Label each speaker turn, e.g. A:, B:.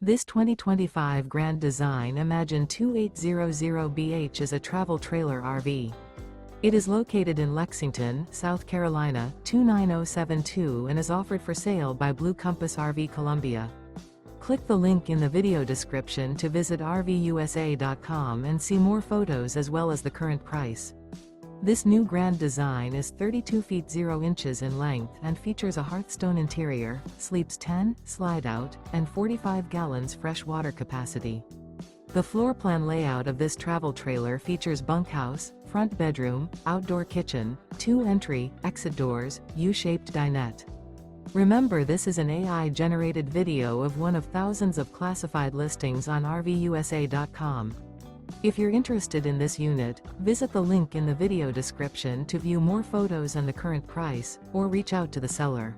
A: This 2025 Grand Design Imagine 2800BH is a travel trailer RV. It is located in Lexington, South Carolina, 29072 and is offered for sale by Blue Compass RV Columbia. Click the link in the video description to visit RVUSA.com and see more photos as well as the current price. This new Grand Design is 32 feet 0 inches in length and features a Hearthstone interior, sleeps 10, slide-out, and 45 gallons fresh water capacity. The floor plan layout of this travel trailer features bunkhouse, front bedroom, outdoor kitchen, 2 entry, exit doors, U-shaped dinette. Remember, this is an AI-generated video of one of thousands of classified listings on RVUSA.com. If you're interested in this unit, visit the link in the video description to view more photos and the current price, or reach out to the seller.